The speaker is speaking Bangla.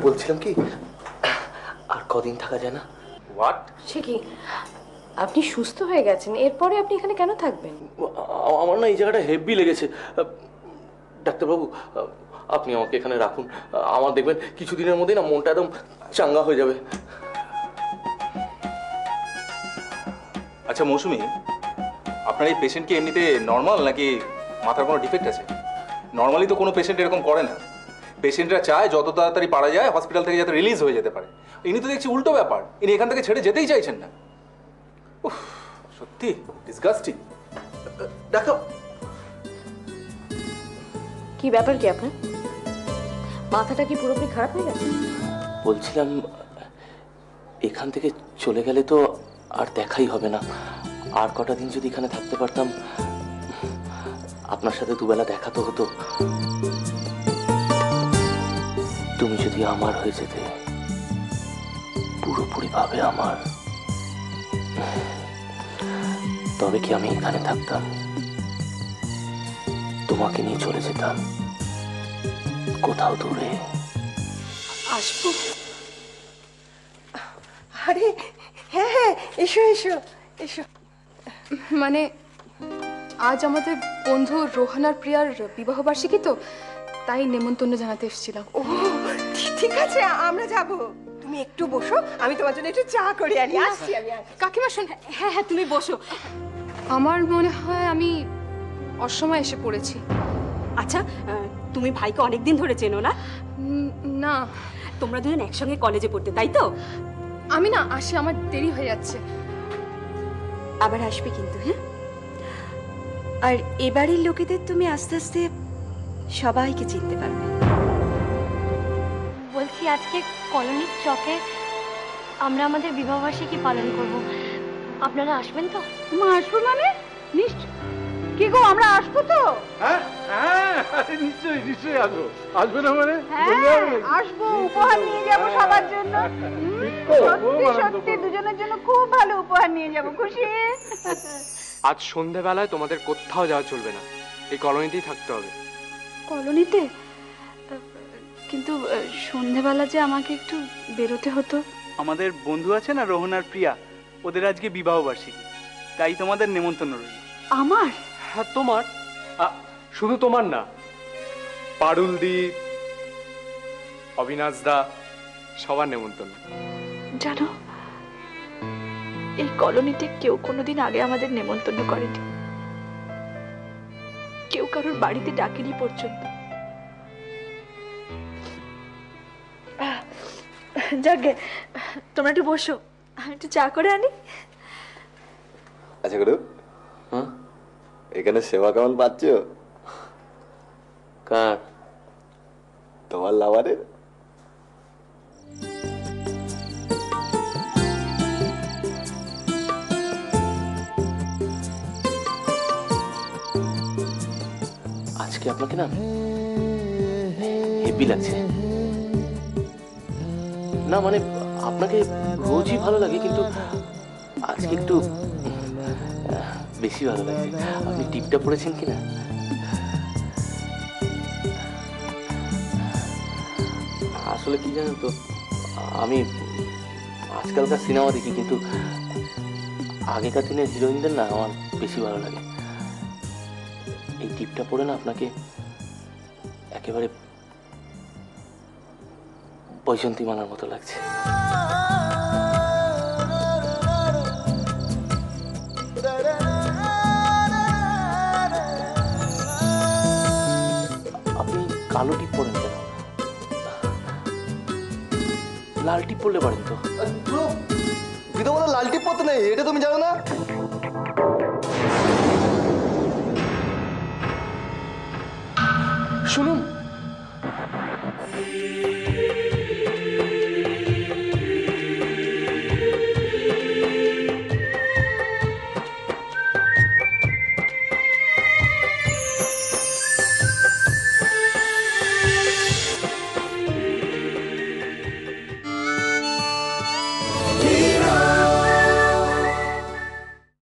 বলছিলাম কি, আর কদিন থাকা যায় না? হোয়াট? সে কি, আপনি সুস্থ হয়ে গেছেন, এরপরে আপনি এখানে কেন থাকবেন? আমার না এই জায়গাটা হেভি লেগেছে। ডাক্তারবাবু, আপনি আমাকে এখানে রাখুন। আমার দেখবেন কিছুদিনের মধ্যেই না মনটা একদম চাঙ্গা হয়ে যাবে। আচ্ছা মৌসুমি, আপনার এই পেশেন্ট কি এমনিতে নর্মাল নাকি মাথার কোনো ডিফেক্ট আছে? নর্মালি তো কোনো পেশেন্ট এরকম করে না। পেশেন্টরা চায় যত তাড়াতাড়ি পারা যায় হসপিটাল থেকে যাতে রিলিজ হয়ে যেতে পারে। ইনি তো দেখছি উল্টো ব্যাপার, ইনি এখান থেকে ছেড়ে যেতেই চাইছেন না। উফ, সত্যি ডিসগাস্টিং। দেখো, কি ব্যাপার কি আপনার? মাথাটা কি পুরোপুরি খারাপ হয়ে গেছে? বলছিলাম এখান থেকে চলে গেলে তো আর দেখাই হবে না। আর কটা দিন যদি এখানে থাকতে পারতাম, আপনার সাথে দুবেলা দেখা তো হতো। তুমি যদি আমার হয়ে যেতে, পুরোপুরি ভাবে আমার, তবে কি আমি এখানে থাকতাম, তোমাকে নিয়ে চলে যেতাম কোথাও দূরে। আসবো? আরে হ্যাঁ হ্যাঁ, এসো এসো এসো। মানে আজ আমাদের বন্ধু রোহান আর প্রিয়ার বিবাহবার্ষিকী, তো তাই নেমন্তন্ন জানাতে এসেছিলাম। ও ঠিক আছে, আমরা যাব। তুমি একটু বসো, আমি তোমার জন্য একটু চা করে আনি। আসছি আমি। কাকিমা শোন। হ্যাঁ হ্যাঁ, তুমি বসো। আমার মনে হয় আমি অসময় এসে পড়েছি। আচ্ছা, তুমি ভাইকে অনেকদিন ধরে চেনো না? না, তোমরা দুজন একসঙ্গে কলেজে পড়তে, তাই তো? আমি না আসি, আমার দেরি হয়ে যাচ্ছে। আবার আসবে কিন্তু, হ্যাঁ? আর এবারের লোকেদের তুমি আস্তে আস্তে সবাইকে চিনতে পারবে। বলছি আজকে কলোনির চকে আমরা আমাদের বিবাহবার্ষিকী পালন করব, আপনারা আসবেন তো? মা আসবো মানে? নিশ্চয়। কি গো, আমরা আসবো তো? হ্যাঁ হ্যাঁ, নিশ্চয়ই নিশ্চয়ই আসবো। আসবে না মানে? হ্যাঁ আসবো, উপহার নিয়ে যাবো সবার জন্য। সত্যি সত্যি দুজনের জন্য খুব ভালো উপহার নিয়ে যাবো। খুশি? আজ সন্ধ্যাবেলায় তোমাদের কোথাও যাওয়া চলবে না, এই কলোনিতেই থাকতে হবে। কলোনিতে? কিন্তু সন্ধেবেলা যে আমাকে একটু বেরোতে হতো। আমাদের বন্ধু আছে না রোহন আর প্রিয়া, ওদের আজকে বিবাহ বার্ষিকী, তাই তোমাদের নেমন্তন্ন রইল। আমার? হ্যাঁ তোমার, শুধু তোমার না, পারুল দি, অবিনাশ দা, সবার নেমন্তন্ন। জানো, এই কলোনিতে কেউ কোনোদিন আগে আমাদের নেমন্তন্ন করেনি, কেউ কারোর বাড়িতে ডাকেনি পর্যন্ত। যাকে তোমরা একটু বসো, আমি একটু চা করে আনি। আচ্ছা গুরু, এখানে সেবা কেমন পাচ্ছ? কার? তোমার লাভারের। আজকে আপনাকে না হেভি লাগছে। না মানে আপনাকে রোজই ভালো লাগে, কিন্তু আজকে একটু বেশি ভালো লাগছে। আপনি টিপটা পড়েছেন কিনা? আসলে কি জানেন তো, আমি আজকালকার সিনেমা দেখি, কিন্তু আগেকার দিনের হিরোইনদের না আমার বেশি ভালো লাগে। এই টিপটা পড়ে না আপনাকে একেবারে বৈজন্তী মালার মতো লাগছে। আপনি কালো টিপ পরেন কেন? লাল টিপ পরলে পারেন তো। বিধবা লাল টিপ পরতে নেই, এটা তুমি জানো না? শুনুন,